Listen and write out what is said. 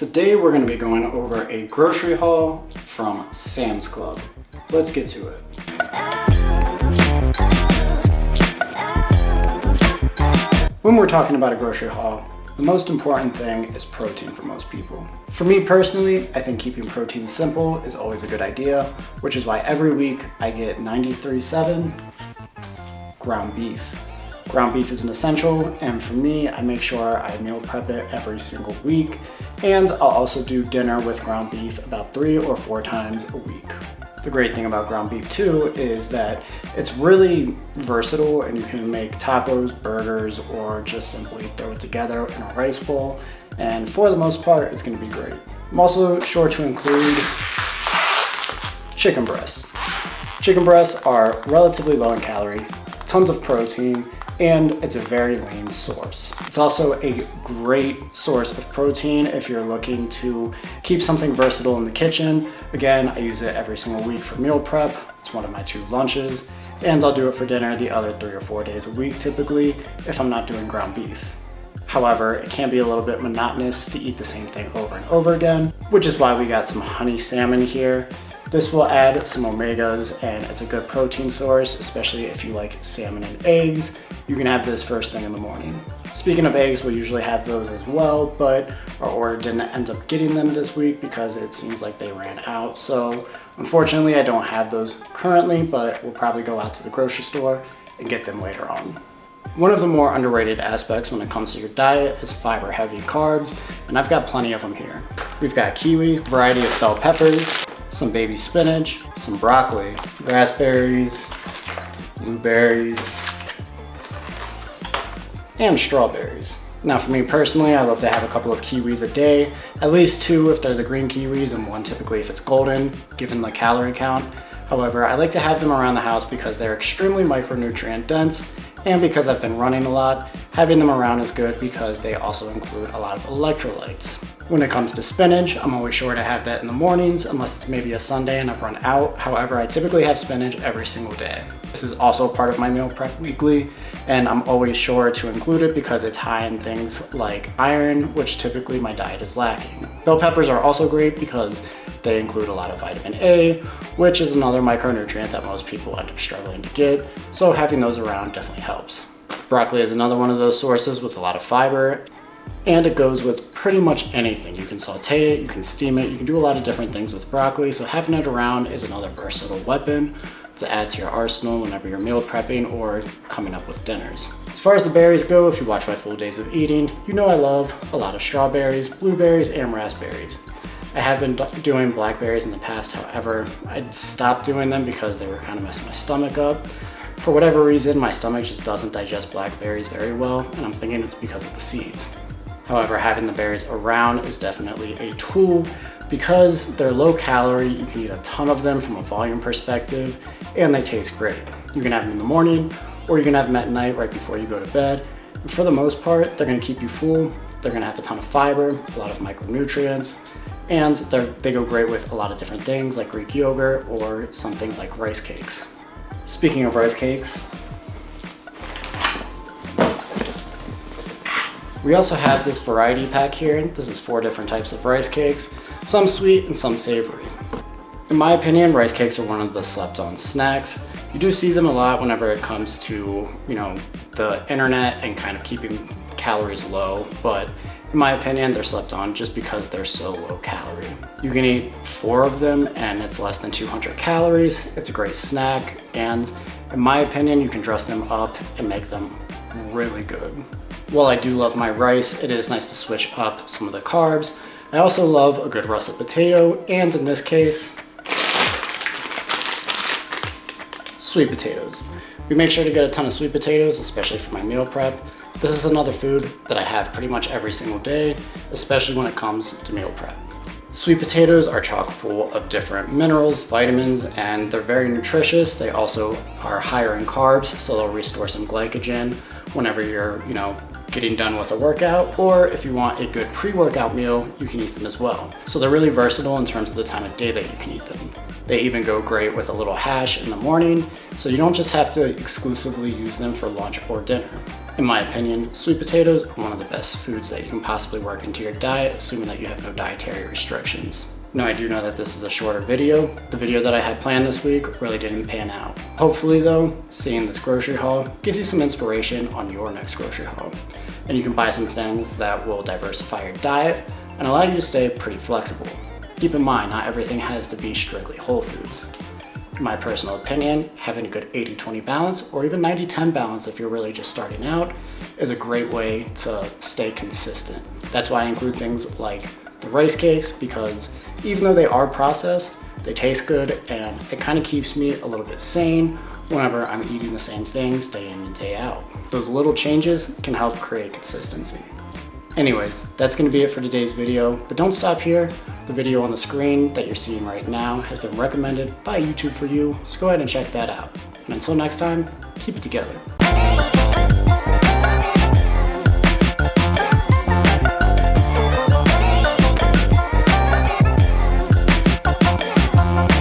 Today we're going to be going over a grocery haul from Sam's Club. Let's get to it. When we're talking about a grocery haul, the most important thing is protein for most people. For me personally, I think keeping protein simple is always a good idea, which is why every week I get 93.7 ground beef. Ground beef is an essential, and for me, I make sure I meal prep it every single week, and I'll also do dinner with ground beef about 3 or 4 times a week. The great thing about ground beef too is that it's really versatile and you can make tacos, burgers, or just simply throw it together in a rice bowl, and for the most part, it's going to be great. I'm also sure to include chicken breasts. Chicken breasts are relatively low in calorie, tons of protein, and it's a very lean source. It's also a great source of protein if you're looking to keep something versatile in the kitchen. Again, I use it every single week for meal prep. It's one of my 2 lunches, and I'll do it for dinner the other 3 or 4 days a week typically if I'm not doing ground beef. However, it can be a little bit monotonous to eat the same thing over and over again, which is why we got some honey salmon here. This will add some omegas and it's a good protein source, especially if you like salmon and eggs. You can have this first thing in the morning. Speaking of eggs, we'll usually have those as well, but our order didn't end up getting them this week because it seems like they ran out. So unfortunately, I don't have those currently, but we'll probably go out to the grocery store and get them later on. One of the more underrated aspects when it comes to your diet is fiber-heavy carbs, and I've got plenty of them here. We've got kiwi, a variety of bell peppers, some baby spinach, some broccoli, raspberries, blueberries, and strawberries. Now for me personally, I love to have a couple of kiwis a day, at least 2 if they're the green kiwis and 1 typically if it's golden, given the calorie count. However, I like to have them around the house because they're extremely micronutrient dense, and because I've been running a lot, having them around is good because they also include a lot of electrolytes. When it comes to spinach, I'm always sure to have that in the mornings, unless it's maybe a Sunday and I've run out. However, I typically have spinach every single day. This is also part of my meal prep weekly, and I'm always sure to include it because it's high in things like iron, which typically my diet is lacking. Bell peppers are also great because they include a lot of vitamin A, which is another micronutrient that most people end up struggling to get, so having those around definitely helps. Broccoli is another one of those sources with a lot of fiber, and it goes with pretty much anything. You can saute it, you can steam it, you can do a lot of different things with broccoli, so having it around is another versatile weapon to add to your arsenal whenever you're meal prepping or coming up with dinners. As far as the berries go, if you watch my full days of eating, you know I love a lot of strawberries, blueberries, and raspberries. I have been doing blackberries in the past, however, I stopped doing them because they were kind of messing my stomach up. For whatever reason, my stomach just doesn't digest blackberries very well, and I'm thinking it's because of the seeds. However, having the berries around is definitely a tool because they're low calorie, you can eat a ton of them from a volume perspective, and they taste great. You can have them in the morning, or you can have them at night right before you go to bed. And for the most part, they're gonna keep you full, they're gonna have a ton of fiber, a lot of micronutrients, and they go great with a lot of different things like Greek yogurt or something like rice cakes. Speaking of rice cakes, we also have this variety pack here. This is 4 different types of rice cakes, some sweet and some savory. In my opinion, rice cakes are one of the slept-on snacks. You do see them a lot whenever it comes to, the internet and kind of keeping calories low, but in my opinion, they're slept on just because they're so low calorie. You can eat 4 of them and it's less than 200 calories. It's a great snack, and in my opinion, you can dress them up and make them really good. While I do love my rice, it is nice to switch up some of the carbs. I also love a good russet potato, and in this case, sweet potatoes. We make sure to get a ton of sweet potatoes, especially for my meal prep. This is another food that I have pretty much every single day, especially when it comes to meal prep. Sweet potatoes are chock full of different minerals, vitamins, and they're very nutritious. They also are higher in carbs, so they'll restore some glycogen whenever you're, getting done with a workout, or if you want a good pre-workout meal, you can eat them as well. So they're really versatile in terms of the time of day that you can eat them. They even go great with a little hash in the morning, so you don't just have to exclusively use them for lunch or dinner. In my opinion, sweet potatoes are one of the best foods that you can possibly work into your diet, assuming that you have no dietary restrictions. Now, I do know that this is a shorter video. The video that I had planned this week really didn't pan out. Hopefully though, seeing this grocery haul gives you some inspiration on your next grocery haul. And you can buy some things that will diversify your diet and allow you to stay pretty flexible. Keep in mind, not everything has to be strictly whole foods. In my personal opinion, having a good 80-20 balance or even 90-10 balance if you're really just starting out is a great way to stay consistent. That's why I include things like the rice cakes, because even though they are processed, they taste good and it kind of keeps me a little bit sane whenever I'm eating the same things day in and day out. Those little changes can help create consistency. Anyways, that's going to be it for today's video, but don't stop here. The video on the screen that you're seeing right now has been recommended by YouTube for you, so go ahead and check that out. And until next time, keep it together.